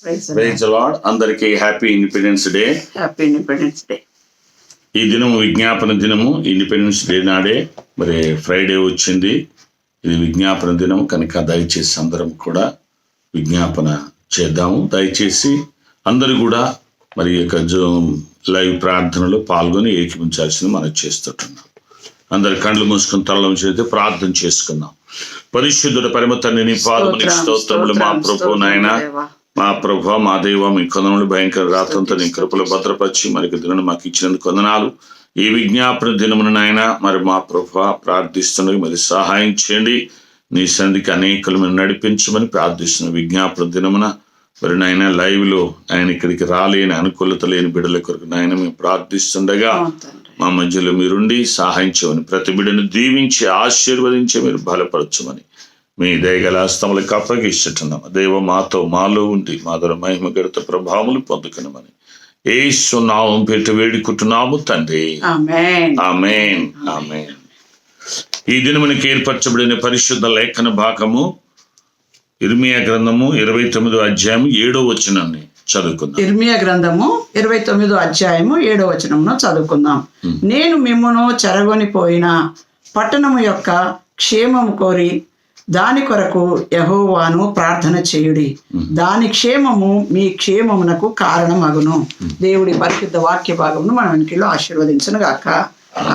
Praise lord. అందరికీ happy independence day. Happy independence day. ఈ దినము విజ్ఞాపన దినము. ఇండిపెండెన్స్ డే నాడే మరి ఫ్రైడే వచ్చింది. ఇది విజ్ఞాపన దినం కనుక దయచేసి అందరం కూడా విజ్ఞాపన చేద్దాము. దయచేసి అందరూ కూడా మరి యొక్క లైవ్ ప్రార్థనలో పాల్గొని ఏకీపించాల్సింది మనం చేస్తుంటున్నాం. అందరి కళ్ళు మూసుకుని తలలో చేస్తే ప్రార్థన చేసుకుందాం. పరిశుద్ధుడ పరమ తండ్రి, నీ పాదమునికి స్తోత్రములు మా ప్రభు నాయన, మా ప్రభు మా దేవ, మీ కొందనములు భయంకర రాత్రంతా నీ కృపలో భద్రపరిచి మరికి దినం మాకు ఇచ్చినందుకు వందనాలు. ఈ విజ్ఞాపన దినమున నాయన మరి మా ప్రభు ప్రార్థిస్తున్నది, మరి సహాయం చేయండి. నీ సంధికి అనేకలు మనం నడిపించమని ప్రార్థిస్తున్నాం. విజ్ఞాపన దినమున మరి నాయన లైవ్ లో ఆయన ఇక్కడికి రాలేని అనుకూలత లేని బిడ్డల కొరకు నాయన మేము ప్రార్థిస్తుండగా మా మధ్యలో మీరుండి సహాయం చేయమని, ప్రతి బిడ్డను దీవించి ఆశీర్వదించి మీరు బలపరచమని మీ దయగల హస్తములకు అప్పగిస్తున్నాము. దేవ మాలో ఉండి మాధుర మహిమ గడిత ప్రభావములు పొందుకునమని యేసు నామం పెట్టి వేడుకుంటున్నాము తండ్రి. ఆమేన్. ఆమేన్. ఆమేన్. ఈ దినమునికి ఏర్పరచబడిన పరిశుద్ధ లేఖన భాగము ఇర్మియా గ్రంథము 29వ అధ్యాయం 7వ వచనాన్ని చదువుకుందాం. ఇర్మియా గ్రంథము 29వ అధ్యాయము 7వ వచనమును చదువుకుందాం. నేను మిమ్మును చెరగొని పోయిన పట్టణము యొక్క క్షేమము కోరి దాని కొరకు యెహోవాను ప్రార్థన చేయుడి, దాని క్షేమము మీ క్షేమమునకు కారణమగును. దేవుడి పరిశుద్ధ వాక్య భాగమును మన వెనుకలో ఆశీర్వదించును గాక.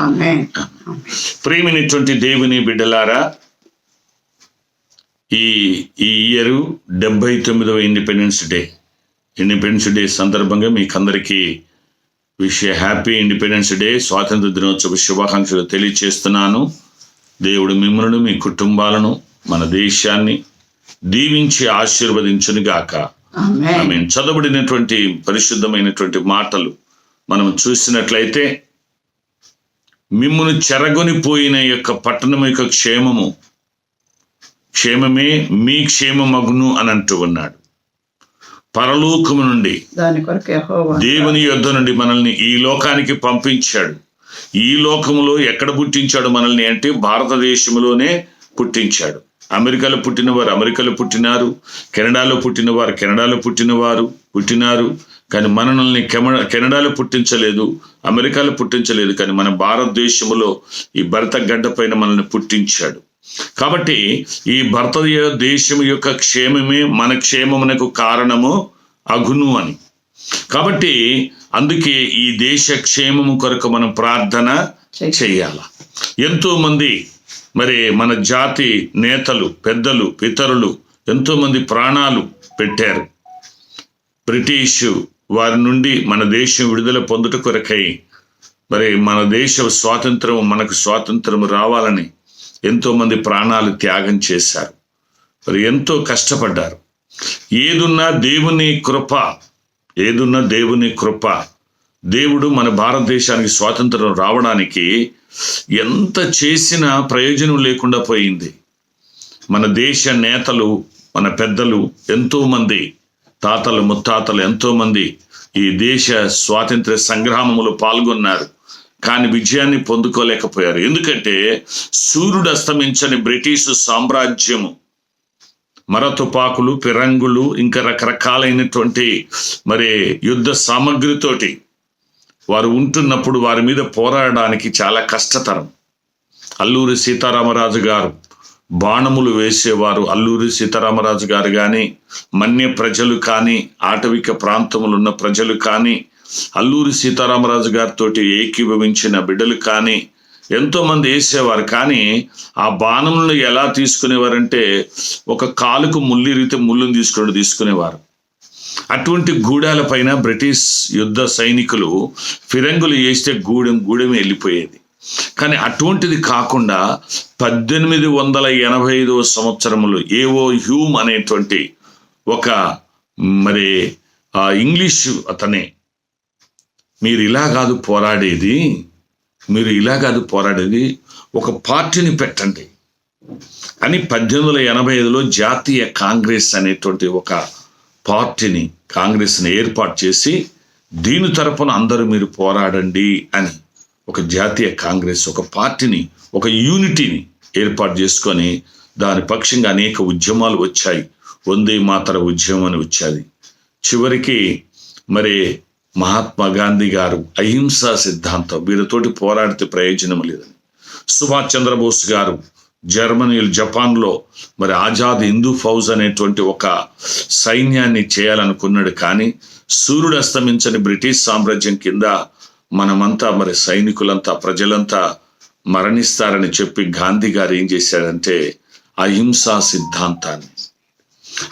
ఆమేన్. ప్రియమైనటువంటి దేవుని బిడ్డలారా, ఈ ఇయర్ 79వ ఇండిపెండెన్స్ డే సందర్భంగా మీకందరికీ హ్యాపీ ఇండిపెండెన్స్ డే, స్వాతంత్ర దినోత్సవ శుభాకాంక్షలు తెలియచేస్తున్నాను. దేవుడు మిమ్మల్ని, మీ కుటుంబాలను, మన దేశాన్ని దీవించి ఆశీర్వదించును గాక. ఆమేన్. చదవబడినటువంటి పరిశుద్ధమైనటువంటి మాటలు మనం చూసినట్లయితే, మిమ్మును చెరగొనిపోయిన యొక్క పట్టణం యొక్క క్షేమమే మీ క్షేమమగును అని అంటూ ఉన్నాడు. పరలోకము నుండి దాని కొరకు యెహోవా దేవుని యొద్ద నుండి మనల్ని ఈ లోకానికి పంపించాడు. ఈ లోకములో ఎక్కడ పుట్టించాడు మనల్ని అంటే భారతదేశంలోనే పుట్టించాడు. అమెరికాలో పుట్టినవారు అమెరికాలో పుట్టినారు, కెనడాలో పుట్టినవారు కెనడాలో పుట్టినారు. కానీ మనల్ని కెనడాలో పుట్టించలేదు, అమెరికాలో పుట్టించలేదు. కానీ మన భారతదేశంలో ఈ భరత గడ్డ పైన మనల్ని పుట్టించాడు. కాబట్టి ఈ భరత దేశం యొక్క క్షేమమే మన క్షేమమునకు కారణము అగును అని. కాబట్టి అందుకే ఈ దేశ క్షేమము కొరకు మనం ప్రార్థన చేయాల. ఎంతో మంది మరి మన జాతి నేతలు, పెద్దలు, పితరులు ఎంతో మంది ప్రాణాలు పెట్టారు. బ్రిటిష్ వారి నుండి మన దేశం విడుదల పొందుట కొరకై మరి మన దేశ మనకు స్వాతంత్రం రావాలని ఎంతో మంది ప్రాణాలు త్యాగం చేశారు. మరి ఎంతో కష్టపడ్డారు. ఏదున్నా దేవుని కృప. దేవుడు మన భారతదేశానికి స్వాతంత్రం రావడానికి ఎంత చేసినా ప్రయోజనం లేకుండా పోయింది. మన దేశ నేతలు, మన పెద్దలు ఎంతో మంది, తాతలు ముత్తాతలు ఎంతో మంది ఈ దేశ స్వాతంత్ర సంగ్రామములో పాల్గొన్నారు. కానీ విజయాన్ని పొందుకోలేకపోయారు. ఎందుకంటే సూర్యుడు అస్తమించని బ్రిటిష్ సామ్రాజ్యము మరతుపాకులు, పిరంగులు, ఇంకా రకరకాలైనటువంటి మరి యుద్ధ సామగ్రితోటి వారు ఉంటున్నప్పుడు వారి మీద పోరాడడానికి చాలా కష్టతరం. అల్లూరి సీతారామరాజు గారు బాణములు వేసేవారు. అల్లూరి సీతారామరాజు గారు కానీ, మన్య ప్రజలు కానీ, ఆటవిక ప్రాంతములు ఉన్న ప్రజలు కానీ, అల్లూరి సీతారామరాజు గారితో ఏకీభవించిన బిడ్డలు కానీ ఎంతో మంది వేసేవారు. కానీ ఆ బాణములను ఎలా తీసుకునేవారంటే ఒక కాలుకు ముళ్ళిరితే ముళ్ళును తీసుకునేవారు. అటువంటి గూడాల పైన బ్రిటిష్ యుద్ధ సైనికులు ఫిరంగులు వేస్తే గూడెం వెళ్ళిపోయేది. కానీ అటువంటిది కాకుండా 1885వ సంవత్సరంలో ఏవో హ్యూమ్ అనేటువంటి ఒక మరి ఇంగ్లీషు అతనే, మీరు ఇలా కాదు పోరాడేది, ఒక పార్టీని పెట్టండి అని 1885లో జాతీయ కాంగ్రెస్ అనేటువంటి ఒక కాంగ్రెస్ని ఏర్పాటు చేసి, దీని తరపున అందరూ మీరు పోరాడండి అని ఒక జాతీయ కాంగ్రెస్, ఒక పార్టీని, ఒక యూనిటీని ఏర్పాటు చేసుకొని దాని పక్షంగా అనేక ఉద్యమాలు వచ్చాయి. వందే మాతర ఉద్యమం అని వచ్చేది. చివరికి మరి మహాత్మా గాంధీ గారు అహింసా సిద్ధాంతం, వీరితోటి పోరాడితే ప్రయోజనం లేదని. సుభాష్ చంద్రబోస్ గారు జర్మనీలో, జపాన్లో మరి ఆజాద్ హిందూ ఫౌజ్ అనేటువంటి ఒక సైన్యాన్ని చేయాలనుకున్నాడు. కానీ సూర్యుడు అస్తమించని బ్రిటిష్ సామ్రాజ్యం కింద మనమంతా మరి సైనికులంతా, ప్రజలంతా మరణిస్తారని చెప్పి గాంధీ గారు ఏం చేశాడంటే అహింసా సిద్ధాంతాన్ని,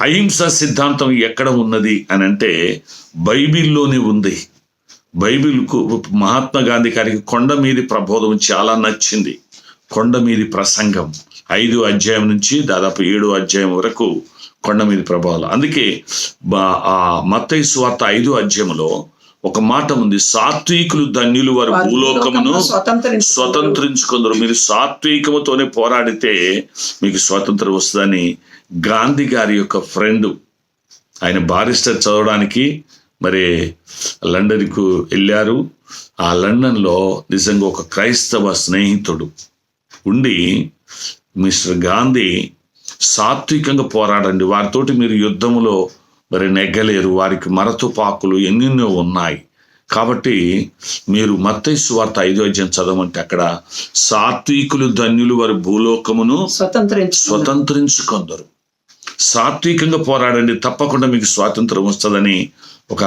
అహింసా సిద్ధాంతం ఎక్కడ ఉన్నది అని అంటే బైబిల్లోనే ఉంది. బైబిల్కు మహాత్మా గాంధీ గారికి కొండ మీది ప్రబోధం చాలా నచ్చింది. కొండ మీది ప్రసంగం 5 అధ్యాయం నుంచి దాదాపు 7 అధ్యాయం వరకు కొండ మీది ప్రబోధం. అందుకే ఆ మత్తయి సువార్త 5 అధ్యాయంలో ఒక మాట ఉంది, సాత్వికులు ధన్యులు వారు భూలోకమును స్వతంత్రించుకుందరు. మీరు సాత్వికముతోనే పోరాడితే మీకు స్వాతంత్రం వస్తుందని గాంధీ గారి యొక్క ఫ్రెండ్, ఆయన బారిస్టర్ చదవడానికి మరి లండన్కు వెళ్ళారు. ఆ లండన్లో నిజంగా ఒక క్రైస్తవ స్నేహితుడు ఉండి, మిస్టర్ గాంధీ సాత్వికంగా పోరాడండి, వారితోటి మీరు యుద్ధములో మరి నెగ్గలేరు, వారికి మరతుపాకులు ఎన్నెన్నో ఉన్నాయి, కాబట్టి మీరు మత్తయి సువార్త 5 అధ్యాయం చదవమంటే అక్కడ సాత్వికులు ధన్యులు వారి భూలోకమును స్వతంత్రించుకొందరు. సాత్వికంగా పోరాడండి, తప్పకుండా మీకు స్వాతంత్రం వస్తుందని ఒక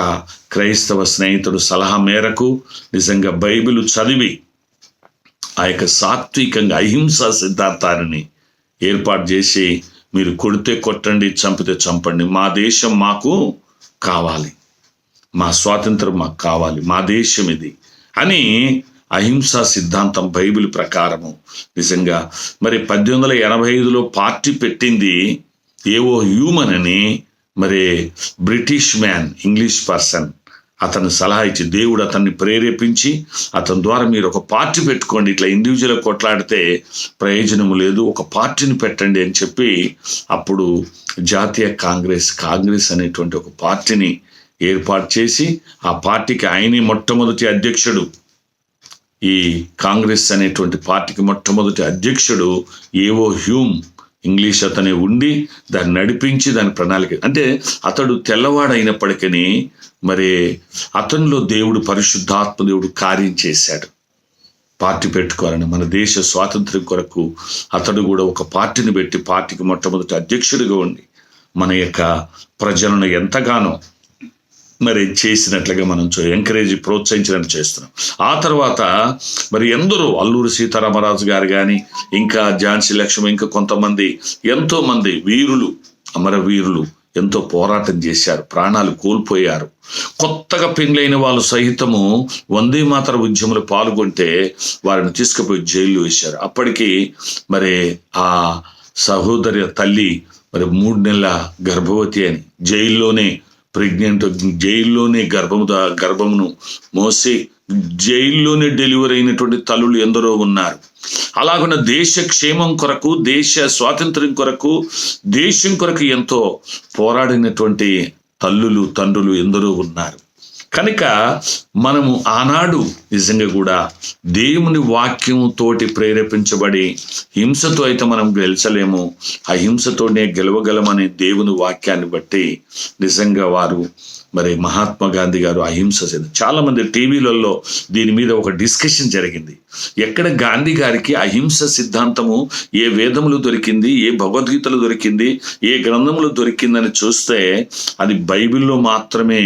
క్రైస్తవ స్నేహితుడు సలహా మేరకు నిజంగా బైబిల్ చదివి ఆ యొక్క సాత్వికంగా అహింసా సిద్ధాంతాన్ని ఏర్పాటు చేసి, మీరు కొడితే కొట్టండి, చంపితే చంపండి, మా దేశం మాకు కావాలి, మా స్వాతంత్రం మాకు కావాలి, మా దేశం ఇది అని అహింసా సిద్ధాంతం బైబిల్ ప్రకారము నిజంగా మరి 1885లో పార్టీ పెట్టింది ఏవో హ్యూమన్ అని, మరి బ్రిటిష్ మ్యాన్, ఇంగ్లీష్ పర్సన్, అతను సలహా ఇచ్చి దేవుడు అతన్ని ప్రేరేపించి అతని ద్వారా మీరు ఒక పార్టీ పెట్టుకోండి, ఇట్లా ఇండివిజువల్ కొట్లాడితే ప్రయోజనం లేదు, ఒక పార్టీని పెట్టండి అని చెప్పి అప్పుడు జాతీయ కాంగ్రెస్ అనేటువంటి ఒక పార్టీని ఏర్పాటు చేసి, ఆ పార్టీకి ఆయనే మొట్టమొదటి అధ్యక్షుడు. ఈ కాంగ్రెస్ అనేటువంటి పార్టీకి మొట్టమొదటి అధ్యక్షుడు ఏవో హ్యూమ్, ఇంగ్లీష్ అతనే ఉండి దాన్ని నడిపించి దాని ప్రణాళిక, అంటే అతడు తెల్లవాడైనప్పటికీ మరి అతనిలో దేవుడు, పరిశుద్ధాత్మ దేవుడు కార్యం చేశాడు. పార్టీ పెట్టుకోవాలని, మన దేశ స్వాతంత్ర్యం కొరకు అతడు కూడా ఒక పార్టీని పెట్టి పార్టీకి మొట్టమొదటి అధ్యక్షుడిగా ఉండి మన యొక్క ప్రజలను ఎంతగానో మరి చేసినట్లుగా మనం ప్రోత్సహించినట్టు చేస్తున్నాం. ఆ తర్వాత మరి ఎందరో, అల్లూరి సీతారామరాజు గారు కానీ, ఇంకా ఝాన్సీ లక్ష్మి, ఇంకా కొంతమంది, ఎంతో మంది వీరులు, అమరవీరులు ఎంతో పోరాటం చేశారు, ప్రాణాలు కోల్పోయారు. కొత్తగా పెళ్ళైన వాళ్ళు సహితము వందే మాతర ఉద్యమంలో పాల్గొంటే వారిని తీసుకుపోయి జైల్లో వేశారు. అప్పటికి మరి ఆ సహోదరి తల్లి మరి 3 నెలల గర్భవతి అని జైల్లోనే ప్రెగ్నెంట్, జైల్లోనే గర్భమును మోసి జైల్లోనే డెలివరీ అయినటువంటి తల్లులు ఎందరో ఉన్నారు. అలాగున్న దేశ క్షేమం కొరకు, దేశ స్వాతంత్ర్యం కొరకు, దేశం కొరకు ఎంతో పోరాడినటువంటి తల్లులు, తండ్రులు ఎందరో ఉన్నారు. కనుక మనము ఆనాడు నిజంగా కూడా దేవుని వాక్యంతోటి ప్రేరేపించబడి, హింసతో అయితే మనం గెలిచలేము, అహింసతోనే గెలవగలమనే దేవుని వాక్యాన్ని బట్టి నిజంగా వారు మరి మహాత్మా గాంధీ గారు అహింస. చాలా మంది టీవీలలో దీని మీద ఒక డిస్కషన్ జరిగింది. ఎక్కడ గాంధీ గారికి అహింస సిద్ధాంతము ఏ వేదములు దొరికింది, ఏ భగవద్గీతలు దొరికింది, ఏ గ్రంథములు దొరికిందని చూస్తే అది బైబిల్లో మాత్రమే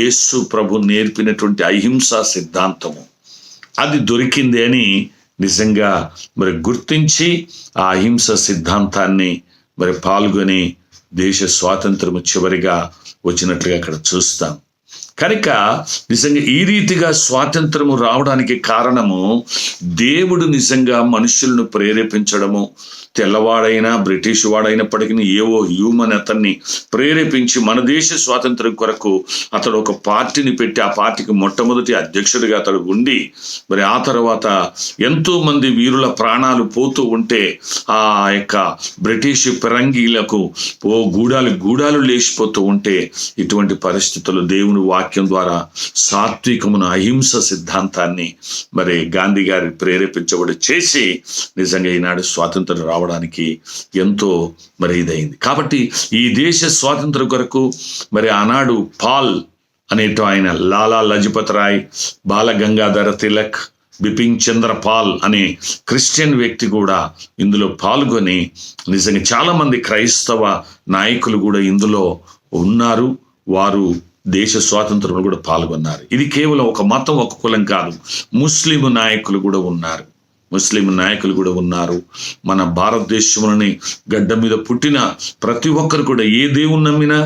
యేసు ప్రభు నేర్పినటువంటి అహింసా సిద్ధాంతము అది దొరికింది అని నిజంగా మరి గుర్తించి ఆ అహింస సిద్ధాంతాన్ని మరి పాల్గొని దేశ స్వాతంత్రము చివరిగా వచ్చినట్లుగా అక్కడ చూస్తాం. కనుక నిజంగా ఈ రీతిగా స్వాతంత్రము రావడానికి కారణము దేవుడు నిజంగా మనుషులను ప్రేరేపించడము. తెల్లవాడైనా బ్రిటిష్ వాడైనప్పటికీ ఏవో హ్యూమన్ అతన్ని ప్రేరేపించి మన దేశ స్వాతంత్రం కొరకు అతడు ఒక పార్టీని పెట్టి ఆ పార్టీకి మొట్టమొదటి అధ్యక్షుడిగా అతడు ఉండి మరి ఆ తర్వాత ఎంతో మంది వీరుల ప్రాణాలు పోతూ ఉంటే ఆ యొక్క బ్రిటిష్ ఫిరంగీలకు గూడాలు లేచిపోతూ ఉంటే ఇటువంటి పరిస్థితుల్లో దేవుని వాక్యం ద్వారా సాత్వికమును అహింస సిద్ధాంతాన్ని మరి గాంధీ గారి ప్రేరేపించబడి చేసి నిజంగా ఈనాడు స్వాతంత్రం రావడం రావడానికి ఎంతో మరి ఇదైంది. కాబట్టి ఈ దేశ స్వాతంత్రం కొరకు మరి ఆనాడు పాల్ అనేటో ఆయన, లాలా లజపత్ రాయ్, బాల గంగాధర తిలక్, బిపిన్ చంద్ర పాల్ అనే క్రిస్టియన్ వ్యక్తి కూడా ఇందులో పాల్గొని, నిజంగా చాలామంది క్రైస్తవ నాయకులు కూడా ఇందులో ఉన్నారు. వారు దేశ స్వాతంత్రంలో కూడా పాల్గొన్నారు. ఇది కేవలం ఒక మతం, ఒక కులం కాదు. ముస్లిం నాయకులు కూడా ఉన్నారు. మన భారతదేశంలోని గడ్డ మీద పుట్టిన ప్రతి ఒక్కరు కూడా ఏ దేవుని నమ్మినా,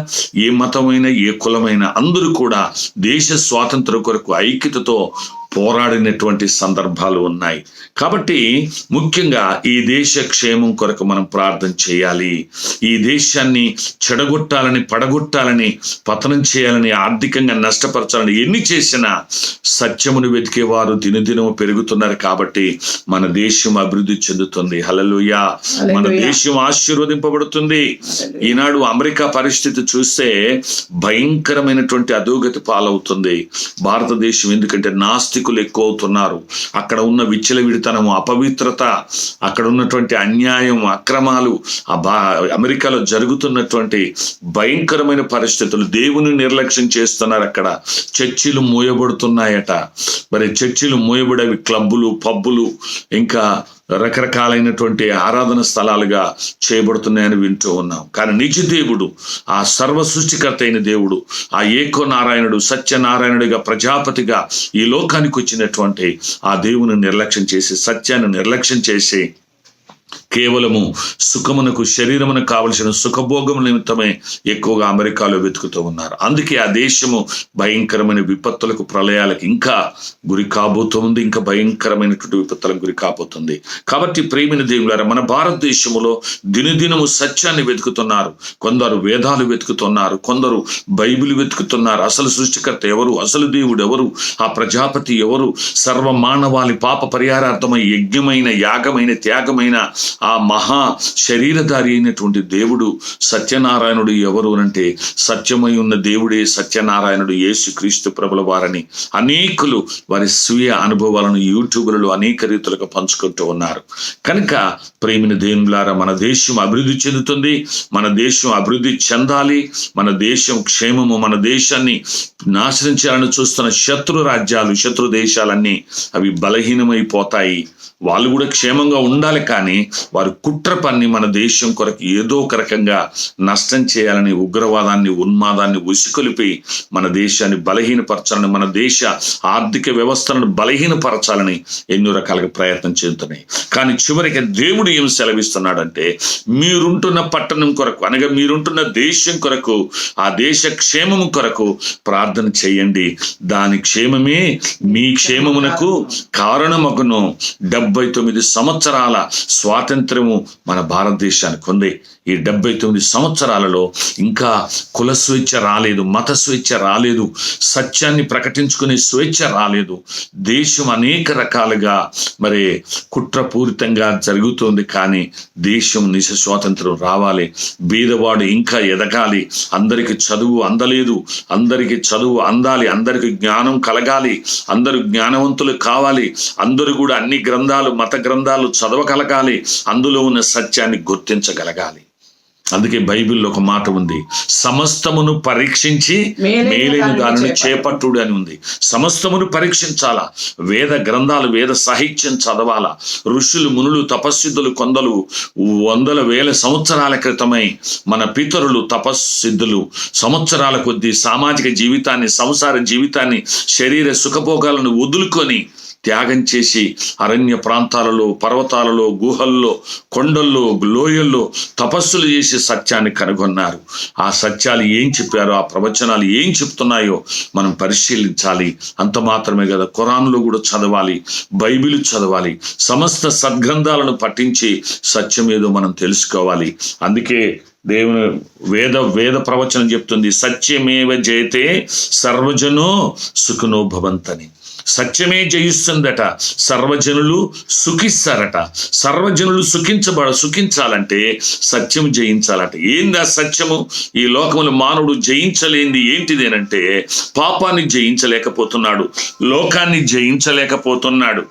ఏ మతమైనా, ఏ కులమైనా అందరూ కూడా దేశ స్వాతంత్రం కొరకు ఐక్యతతో పోరాడినటువంటి సందర్భాలు ఉన్నాయి. కాబట్టి ముఖ్యంగా ఈ దేశ క్షేమం కొరకు మనం ప్రార్థన చేయాలి. ఈ దేశాన్ని చెడగొట్టాలని, పడగొట్టాలని, పతనం చేయాలని, ఆర్థికంగా నష్టపరచాలని ఎన్ని చేసినా సత్యమును వెతికేవారు దినదినము పెరుగుతున్నారు. కాబట్టి మన దేశం అభివృద్ధి చెందుతుంది. హల్లెలూయా. మన దేశం ఆశీర్వదింపబడుతుంది. ఈనాడు అమెరికా పరిస్థితి చూస్తే భయంకరమైనటువంటి అధోగతి పాలవుతుంది భారతదేశం. ఎందుకంటే నాస్తికులు ఎక్కువ అవుతున్నారు. అక్కడ ఉన్న విచ్చలవిడితనము, అపవిత్రత, అక్కడ ఉన్నటువంటి అన్యాయం, అక్రమాలు, అమెరికాలో జరుగుతున్నటువంటి భయంకరమైన పరిస్థితులు, దేవుని నిర్లక్ష్యం చేస్తున్నారు. అక్కడ చర్చిలు మూయబడుతున్నాయట. మరి చర్చిలు మూయబడేవి క్లబ్బులు, పబ్బులు, ఇంకా రకరకాలైనటువంటి ఆరాధన స్థలాలుగా చేయబడుతున్నాయని వింటూ ఉన్నాం. కానీ నిజ దేవుడు, ఆ సర్వ సృష్టికర్త అయిన దేవుడు, ఆ ఏకో నారాయణుడు, సత్యనారాయణుడిగా, ప్రజాపతిగా ఈ లోకానికి వచ్చినటువంటి ఆ దేవుని నిర్లక్ష్యం చేసి, సత్యాన్ని నిర్లక్ష్యం చేసి కేవలము సుఖమునకు, శరీరమునకు కావలసిన సుఖభోగము నిమిత్తమే ఎక్కువగా అమెరికాలో వెతుకుతూ ఉన్నారు. అందుకే ఆ దేశము భయంకరమైన విపత్తులకు, ప్రళయాలకు ఇంకా గురి కాబోతుంది. ఇంకా భయంకరమైనటువంటి విపత్తులకు గురి కాబోతుంది. కాబట్టి ప్రియమైన దేవులారా, మన భారతదేశంలో దినదినము సత్యాన్ని వెతుకుతున్నారు. కొందరు వేదాలు వెతుకుతున్నారు, కొందరు బైబిల్ వెతుకుతున్నారు. అసలు సృష్టికర్త ఎవరు, అసలు దేవుడు ఎవరు, ఆ ప్రజాపతి ఎవరు, సర్వ మానవాళి పాప పరిహారార్థమై యజ్ఞమైన, యాగమైన, త్యాగమైన ఆ మహా శరీరధారి అయినటువంటి దేవుడు సత్యనారాయణుడు ఎవరు అంటే, సత్యమై ఉన్న దేవుడే సత్యనారాయణుడు యేసుక్రీస్తు ప్రభుల వారని అనేకులు వారి స్వీయ అనుభవాలను యూట్యూబ్లలో అనేక రీతులుగా పంచుకుంటూ ఉన్నారు. కనుక ప్రేమిన దేవులారా, మన దేశం అభివృద్ధి చెందుతుంది. మన దేశం అభివృద్ధి చెందాలి. మన దేశం క్షేమము, మన దేశాన్ని నాశనం చేయాలని చూస్తున్న శత్రు రాజ్యాలు, శత్రు దేశాలన్నీ అవి బలహీనమైపోతాయి. వాళ్ళు కూడా క్షేమంగా ఉండాలి. కానీ వారు కుట్ర పన్ని మన దేశం కొరకు ఏదో ఒక రకంగా నష్టం చేయాలని, ఉగ్రవాదాన్ని, ఉన్మాదాన్ని ఉసికొలిపి మన దేశాన్ని బలహీనపరచాలని, మన దేశ ఆర్థిక వ్యవస్థలను బలహీనపరచాలని ఎన్నో రకాలుగా ప్రయత్నం చేస్తున్నాయి. కానీ చివరికి దేవుడు ఏం సెలవిస్తున్నాడంటే, మీరుంటున్న పట్టణం కొరకు, అనగా మీరుంటున్న దేశం కొరకు, ఆ దేశ క్షేమము కొరకు ప్రార్థన చేయండి. దాని క్షేమమే మీ క్షేమమునకు కారణమగును. 79 సంవత్సరాల స్వాతంత్రము మన భారతదేశానికి ఉంది. ఈ 79 సంవత్సరాలలో ఇంకా కుల స్వేచ్ఛ రాలేదు, మత స్వేచ్ఛ రాలేదు, సత్యాన్ని ప్రకటించుకునే స్వేచ్ఛ రాలేదు. దేశం అనేక రకాలుగా మరి కుట్రపూరితంగా జరుగుతుంది. కానీ దేశం నిజ స్వాతంత్రం రావాలి. బీదవాడు ఇంకా ఎదగాలి. అందరికి చదువు అందలేదు, అందరికి చదువు అందాలి. అందరికి జ్ఞానం కలగాలి. అందరూ జ్ఞానవంతులు కావాలి. అందరూ కూడా అన్ని గ్రంథాలు, మత గ్రంథాలు చదవగలగాలి. అందులో ఉన్న సత్యాన్ని గుర్తించగలగాలి. అందుకే బైబిల్లో ఒక మాట ఉంది, సమస్తమును పరీక్షించి మేలైన దానిని చేపట్టుడు అని ఉంది. సమస్తమును పరీక్షించాలా. వేద గ్రంథాలు, వేద సాహిత్యం చదవాలా. ఋషులు, మునులు, తపస్సిద్ధులు కొందరు వందల వేల సంవత్సరాల క్రితమై మన పితరులు తపస్సిద్ధులు సంవత్సరాల కొద్దీ సామాజిక జీవితాన్ని, సంసార జీవితాన్ని, శరీర సుఖభోగాలను వదులుకొని త్యాగం చేసి అరణ్య ప్రాంతాలలో, పర్వతాలలో, గుహల్లో, కొండల్లో, లోయల్లో తపస్సులు చేసి సత్యాన్ని కనుగొన్నారు. ఆ సత్యాలు ఏం చెప్పారో, ఆ ప్రవచనాలు ఏం చెప్తున్నాయో మనం పరిశీలించాలి. అంత మాత్రమే కదా, ఖురాన్లో కూడా చదవాలి, బైబిల్ చదవాలి. సమస్త సద్గ్రంథాలను పఠించి సత్యం ఏదో మనం తెలుసుకోవాలి. అందుకే దేవుని వేద ప్రవచనం చెప్తుంది, సత్యమేవ జయతే సర్వజనో సుఖినో భవంతని. సత్యమే జయిస్తుందట, సర్వజనులు సుఖిస్తారట. సర్వజనులు సుఖించాలంటే సత్యం జయించాలట. ఏందా సత్యము? ఈ లోకములు మానవుడు జయించలేంది ఏంటిదేనంటే, పాపాన్ని జయించలేకపోతున్నాడు, లోకాన్ని జయించలేకపోతున్నాడు.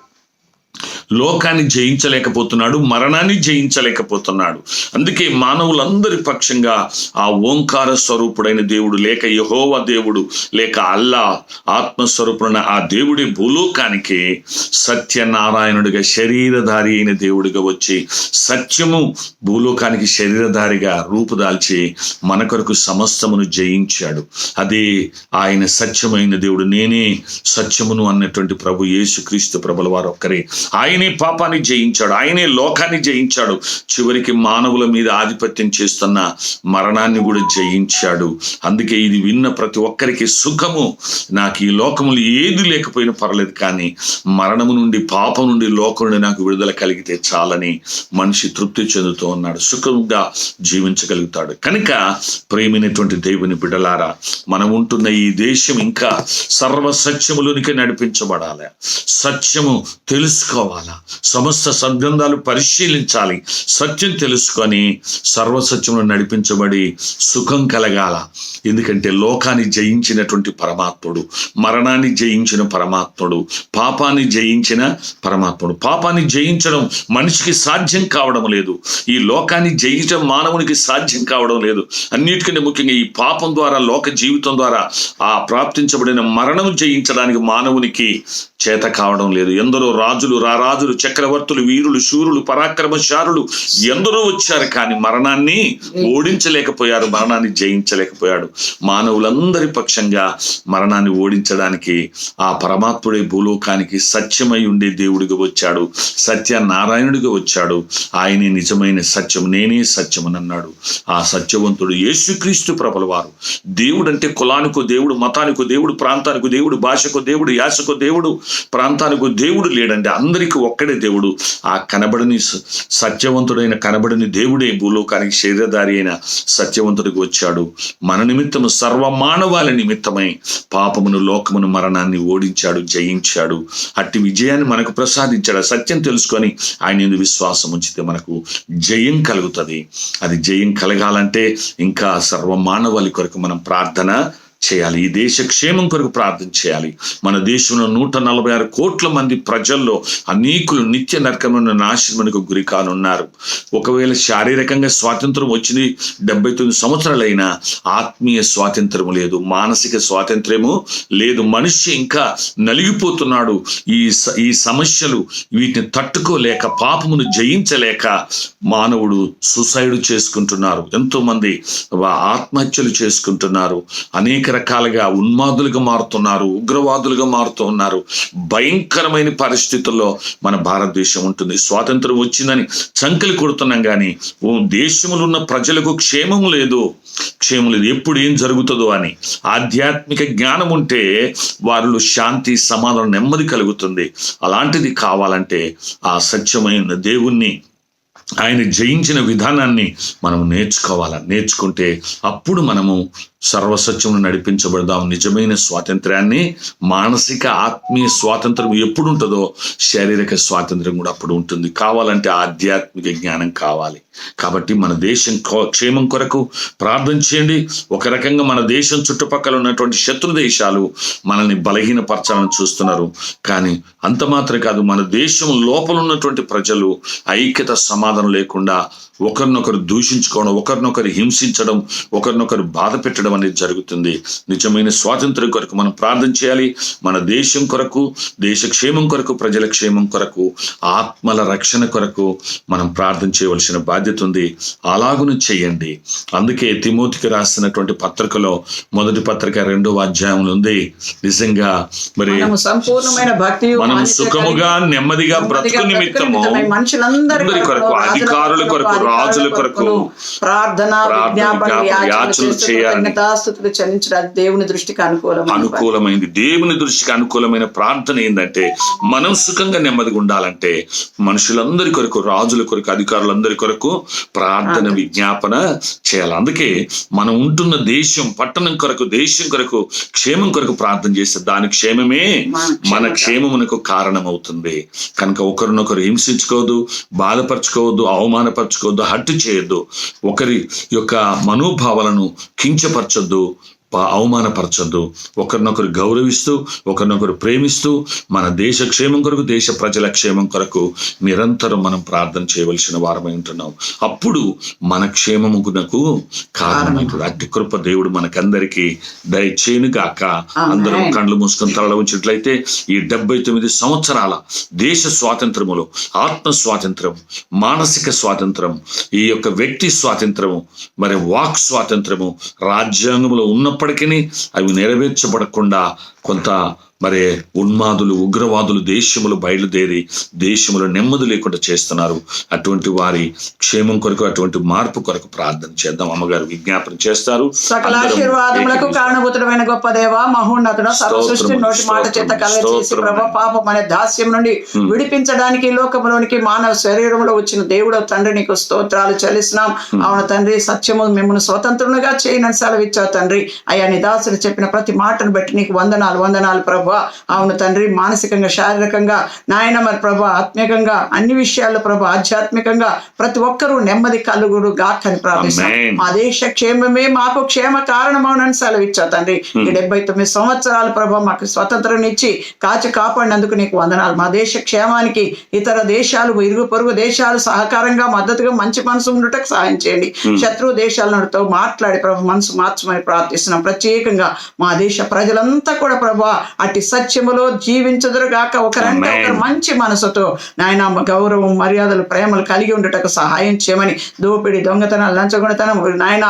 లోకాన్ని జయించలేకపోతున్నాడు, మరణాన్ని జయించలేకపోతున్నాడు. అందుకే మానవులందరి పక్షంగా ఆ ఓంకార స్వరూపుడైన దేవుడు, లేక యెహోవా దేవుడు, లేక అల్లా ఆత్మస్వరూపుడైన ఆ దేవుడి భూలోకానికి సత్యనారాయణుడిగా శరీరధారి అయిన దేవుడిగా వచ్చి సత్యము భూలోకానికి శరీరధారిగా రూపుదాల్చి మన కొరకు సమస్తమును జయించాడు. అదే ఆయన సత్యమైన దేవుడు. నేనే సత్యమును అన్నటువంటి ప్రభు యేసుక్రీస్తు ప్రభుల వారు ఒక్కరే. ఆయనే పాపాన్ని జయించాడు, ఆయనే లోకాన్ని జయించాడు, చివరికి మానవుల మీద ఆధిపత్యం చేస్తున్న మరణాన్ని కూడా జయించాడు. అందుకే ఇది విన్న ప్రతి ఒక్కరికి సుఖము. నాకు ఈ లోకములు ఏది లేకపోయినా పర్లేదు, కానీ మరణము నుండి, పాపం నుండి, లోకం నుండి నాకు విడుదల కలిగితే చాలని మనిషి తృప్తి చెందుతూ ఉన్నాడు, సుఖంగా జీవించగలుగుతాడు. కనుక ప్రేమైనటువంటి దేవుని బిడ్డలారా, మనం ఉంటున్న ఈ దేశం ఇంకా సర్వ సత్యములోనికి నడిపించబడాలి. సత్యము తెలుసుకోవాలా, సమస్త సద్గ్రంథాలు పరిశీలించాలి, సత్యం తెలుసుకొని సర్వసత్యమును నడిపించబడి సుఖం కలగాల. ఎందుకంటే లోకాన్ని జయించినటువంటి పరమాత్ముడు, మరణాన్ని జయించిన పరమాత్ముడు, పాపాన్ని జయించిన పరమాత్ముడు. పాపాన్ని జయించడం మనిషికి సాధ్యం కావడం లేదు, ఈ లోకాన్ని జయించడం మానవునికి సాధ్యం కావడం లేదు. అన్నిటికంటే ముఖ్యంగా ఈ పాపం ద్వారా, లోక జీవితం ద్వారా ఆ ప్రాప్తించబడిన మరణం జయించడానికి మానవునికి చేత కావడం లేదు. ఎందరో రాజులు, రారాజులు, చక్రవర్తులు, వీరులు, శూరులు, పరాక్రమశారులు ఎందరో వచ్చారు, కానీ మరణాన్ని ఓడించలేకపోయారు, మరణాన్ని జయించలేకపోయాడు. మానవులందరి పక్షంగా మరణాన్ని ఓడించడానికి ఆ పరమాత్ముడే భూలోకానికి సత్యమై ఉండే దేవుడిగా వచ్చాడు, సత్యనారాయణుడిగా వచ్చాడు. ఆయనే నిజమైన సత్యం, నేనే సత్యమనన్నాడు ఆ సత్యవంతుడు యేసుక్రీస్తు ప్రభుల వారు. దేవుడు అంటే కులానికో దేవుడు, మతానికో దేవుడు, ప్రాంతానికో దేవుడు, భాషకో దేవుడు, యాసకో దేవుడు, ప్రాంతానికో దేవుడు లేడండి. అందరికీ ఒక్కడే దేవుడు. ఆ కనబడని సత్యవంతుడైన కనబడని దేవుడే భూలోకానికి శరీరధారి అయిన సత్యవంతుడికి వచ్చాడు. మన నిమిత్తము, సర్వమానవాళి నిమిత్తమై పాపమును, లోకమును, మరణాన్ని ఓడించాడు, జయించాడు. అట్టి విజయాన్ని మనకు ప్రసాదించాడు. సత్యం తెలుసుకొని ఆయన యందు విశ్వాసం ఉంచితే మనకు జయం కలుగుతుంది. అది జయం కలగాలంటే ఇంకా సర్వమానవాళి కొరకు మనం ప్రార్థన చేయాలి. ఈ దేశ క్షేమం కొరకు ప్రార్థన చేయాలి. మన దేశంలో 146 కోట్ల మంది ప్రజల్లో అనేకులు నిత్య నరకమైన నాశనమునకు గురి కానున్నారు. ఒకవేళ శారీరకంగా స్వాతంత్రం వచ్చింది 79 సంవత్సరాలైనా ఆత్మీయ స్వాతంత్రము లేదు, మానసిక స్వాతంత్ర్యము లేదు. మనిషి ఇంకా నలిగిపోతున్నాడు. ఈ సమస్యలు వీటిని తట్టుకోలేక, పాపమును జయించలేక మానవుడు సూసైడ్ చేసుకుంటున్నారు. ఎంతో మంది ఆత్మహత్యలు చేసుకుంటున్నారు. అనేక రకాలుగా ఉన్మాదులుగా మారుతున్నారు, ఉగ్రవాదులుగా మారుతూ ఉన్నారు. భయంకరమైన పరిస్థితుల్లో మన భారతదేశం ఉంటుంది. స్వాతంత్రం వచ్చిందని చంకలు కొడుతున్నాం, కానీ దేశంలో ఉన్న ప్రజలకు క్షేమం లేదు. ఎప్పుడు ఏం జరుగుతుందో అని. ఆధ్యాత్మిక జ్ఞానం ఉంటే వారిలో శాంతి, సమాధానం, నెమ్మది కలుగుతుంది. అలాంటిది కావాలంటే ఆ సత్యమైన దేవుణ్ణి, ఆయన జయించిన విధానాన్ని మనం నేర్చుకుంటే అప్పుడు మనము సర్వసత్యమును నడిపించబడదాం. నిజమైన స్వాతంత్ర్యాన్ని, మానసిక ఆత్మీయ స్వాతంత్రం ఎప్పుడు ఉంటుందో శారీరక స్వాతంత్రం కూడా అప్పుడు ఉంటుంది. కావాలంటే ఆధ్యాత్మిక జ్ఞానం కావాలి. కాబట్టి మన దేశం క్షేమం కొరకు ప్రార్థన చేయండి. ఒక రకంగా మన దేశం చుట్టుపక్కల ఉన్నటువంటి శత్రు దేశాలు మనల్ని బలహీనపరచాలని చూస్తున్నారు, కానీ అంత మాత్రం కాదు, మన దేశం లోపల ఉన్నటువంటి ప్రజలు ఐక్యత, సమాధానం లేకుండా ఒకరినొకరు దూషించుకోవడం, ఒకరినొకరు హింసించడం, ఒకరినొకరు బాధ పెట్టడం అనేది జరుగుతుంది. నిజమైన స్వాతంత్ర్యం కొరకు మనం ప్రార్థన చేయాలి. మన దేశం కొరకు, దేశ క్షేమం కొరకు, ప్రజల క్షేమం కొరకు, ఆత్మల రక్షణ కొరకు మనం ప్రార్థన చేయవలసిన బాధ్యత ఉంది. అలాగును చేయండి. అందుకే తిమోతికి రాసినటువంటి పత్రికలో మొదటి పత్రిక 2వ అధ్యాయంలో ఉంది, నిజంగా మరి సంపూర్ణమైన భక్తి, మనం సుఖముగా నెమ్మదిగా బ్రతుకు నిమిత్తము మనుషులందరి కొరకు, అధికారుల కొరకు, రాజుల కొరకు ప్రార్థన, యాచనలు చేయాలి. దేవుని దృష్టికి అనుకూలమైంది. దేవుని దృష్టికి అనుకూలమైన ప్రార్థన ఏంటంటే, మనం సుఖంగా నెమ్మదిగా ఉండాలంటే మనుషులందరి కొరకు, రాజుల కొరకు, అధికారులందరి కొరకు ప్రార్థన, విజ్ఞాపన చేయాలి. అందుకే మనం ఉంటున్న దేశం, పట్టణం కొరకు, దేశం కొరకు, క్షేమం కొరకు ప్రార్థన చేస్తే దాని క్షేమమే మన క్షేమమునకు కారణమవుతుంది. కనుక ఒకరినొకరు హింసించుకోవద్దు, బాధపరచుకోవద్దు, అవమానపరచుకోవద్దు, హత్య చేయొద్దు, ఒకరి యొక్క మనోభావాలను కించపరచొద్దు. అవమానపరచొద్దు. ఒకరినొకరు గౌరవిస్తూ ఒకరినొకరు ప్రేమిస్తూ మన దేశ క్షేమం కొరకు, దేశ ప్రజల క్షేమం కొరకు నిరంతరం మనం ప్రార్థన చేయవలసిన వారమై ఉంటున్నాం. అప్పుడు మన క్షేమమునకు కారణమైంది. అట్టి కృప దేవుడు మనకందరికీ దయచేయును గాక. అందరం కళ్ళు మూసుకొని తలలో ఉంచినట్లయితే ఈ 79 సంవత్సరాల దేశ స్వాతంత్రములో ఆత్మ స్వాతంత్రం, మానసిక స్వాతంత్రం, ఈ యొక్క వ్యక్తి స్వాతంత్రము, మరి వాక్ స్వాతంత్రము రాజ్యాంగంలో ఉన్నప్పటికీ అవి నెరవేర్చబడకుండా కొంత మరి ఉన్మాదులు, ఉగ్రవాదులు దేశములు బయలుదేరి దేశములో నెమ్మది లేకుండా చేస్తున్నారు. అటువంటి వారి క్షేమం కొరకు, అటువంటి మార్పు కొరకు ప్రార్థన చేద్దాం. అమ్మగారు విజ్ఞాపన చేస్తారు. సకల ఆశీర్వాదములకు కారణభూతుడమైన గొప్ప దేవ, మహోన్నతుడ, సర్వ సృష్టి నోటి మాట చేత కలగచేసి ప్రభు పాపం అనే దాస్యం నుండి విడిపించడానికి లోకంలోనికి మానవ శరీరంలో వచ్చిన దేవుడు తండ్రి, నీకు స్తోత్రాలు చెల్లిస్తున్నాం. అవును తండ్రి, సత్యము మిమ్మల్ని స్వతంత్రులుగా చేయనని సెలవిచ్చావు తండ్రి. అయ్యా, నీ దాసుడు చెప్పిన ప్రతి మాటను బట్టి నీకు వందనాలు ప్రభు. అవును తండ్రి, మానసికంగా, శారీరకంగా నాయన మరి ప్రభు, ఆత్మీయంగా అన్ని విషయాల్లో ప్రభు, ఆధ్యాత్మికంగా ప్రతి ఒక్కరూ నెమ్మది కలుగుడు గాకని ప్రార్థిస్తాం. మా దేశ క్షేమమే మాకు క్షేమ కారణమవునని సెలవిచ్చావు తండ్రి. ఈ 79 సంవత్సరాలు ప్రభు మాకు స్వతంత్రం ఇచ్చి కాచి కాపాడినందుకు నీకు వందనాలు. మా దేశ క్షేమానికి ఇతర దేశాలు, ఇరుగు పొరుగు దేశాలు సహకారంగా మద్దతుగా మంచి మనసు ఉండటకు సహాయం చేయండి. శత్రు దేశాలతో మాట్లాడి ప్రభు మనసు మార్చమని ప్రార్థిస్తున్నాం. ప్రత్యేకంగా మా దేశ ప్రజలంతా కూడా ప్రభు అట్టి సత్యములో జీవించదురుగాక, ఒకరంటే ఒకరు మంచి మనసుతో నాయన గౌరవం, మర్యాదలు, ప్రేమలు కలిగి ఉండటకు సహాయం చేయమని. దోపిడి, దొంగతనం, లంచగొండతనం, నాయన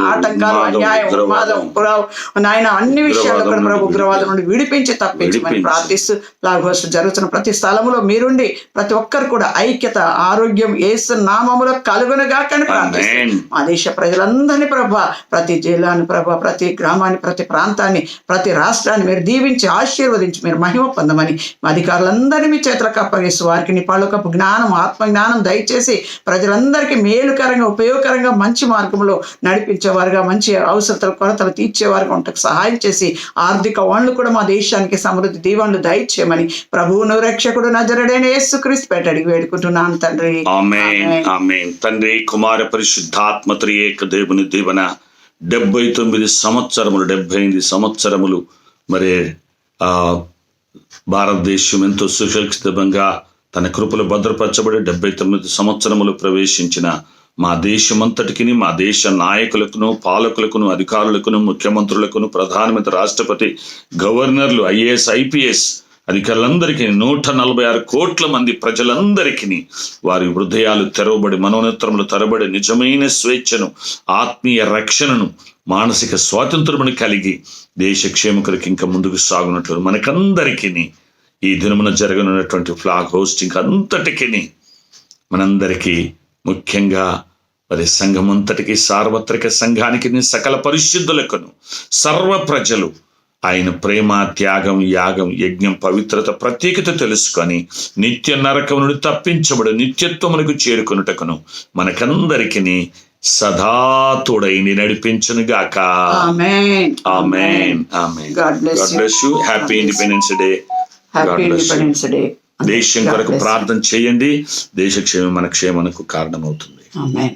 ఆటంకాలు, అన్యాయం, ఉన్మాదం, నాయన అన్ని విషయాల్లో కూడా ప్రభు ఉగ్రవాదం నుండి విడిపించి తప్పించమని ప్రార్థిస్తూ లాగోస్ జరుగుతున్న ప్రతి స్థలములో మీరుండి ప్రతి ఒక్కరు కూడా ఐక్యత, ఆరోగ్యం యేసు నామములో కలుగునుగాకని ప్రార్థిస్తూ మా దేశ ప్రజలందరినీ ప్రభు, ప్రతి జిల్లాని ప్రభు, ప్రతి గ్రామాన్ని, ప్రతి ప్రాంతాన్ని, ప్రతి రాష్ట్రాన్ని మీరు దీవించి ఆశీర్వదించి మీరు మహిమ పొందమని మా అధికారులందరినీ మీ చేతులకు అప్పగిస్తూ వారికి నీ పలుకపు జ్ఞానం, ఆత్మజ్ఞానం దయచేసి ప్రజలందరికీ మేలుకరంగా, ఉపయోగకరంగా, మంచి మార్గంలో నడిపించేవారుగా, మంచి అవసరతలు, కొరతలు తీర్చేవారుగా ఉండటకు సహాయం చేసి ఆర్థిక వనరులు కూడా మా దేశానికి సమృద్ధి దీవెనలు దయచేయమని ప్రభువును రక్షకుడు నజరుడైన యేసుక్రీస్తు పేరిట అడిగి వేడుకుంటున్నాను తండ్రి. ఆమేన్, ఆమేన్. తండ్రి, కుమార, పరిశుద్ధాత్మ త్రియేక దేవుని దీవెన 79 సంవత్సరములు, 78 సంవత్సరములు మరి భారతదేశం ఎంతో సురక్షితంగా తన కృపలు భద్రపరచబడి 79 సంవత్సరములు ప్రవేశించిన మా దేశమంతటికి, మా దేశ నాయకులకును, పాలకులకును, అధికారులకును, ముఖ్యమంత్రులకును, ప్రధానమంత్రి, రాష్ట్రపతి, గవర్నర్లు, ఐఏఎస్, ఐపీఎస్ అధికారులందరికీ, 146 కోట్ల మంది ప్రజలందరికీ వారి హృదయాలు తెరవబడి, మనోనేత్రములు తెరబడి నిజమైన స్వేచ్ఛను, ఆత్మీయ రక్షణను, మానసిక స్వాతంత్రమును కలిగి దేశ క్షేమకులకు ఇంకా ముందుకు సాగునట్లు మనకందరికీ ఈ దినమున జరగనున్నటువంటి ఫ్లాగ్ హోస్టింగ్ అంతటికి మనందరికీ, ముఖ్యంగా మరి సంఘం అంతటికి, సార్వత్రిక సంఘానికి, సకల పరిశుద్ధులకును, సర్వ ప్రజలు ఆయన ప్రేమ, త్యాగం, యాగం, యజ్ఞం, పవిత్రత, ప్రత్యేకత తెలుసుకొని నిత్య నరకం నుండి తప్పించబడి నిత్యత్వమునకు చేరుకొనుటకును మనకందరికీ సదా తోడైండి నడిపించును గాక. ఆమేన్, ఆమేన్, ఆమేన్. God bless you. Happy independence day. Happy independence day. దేశం కొరకు ప్రార్థన చేయండి. దేశ క్షేమం మన క్షేమకు కారణమవుతుంది. ఆమేన్.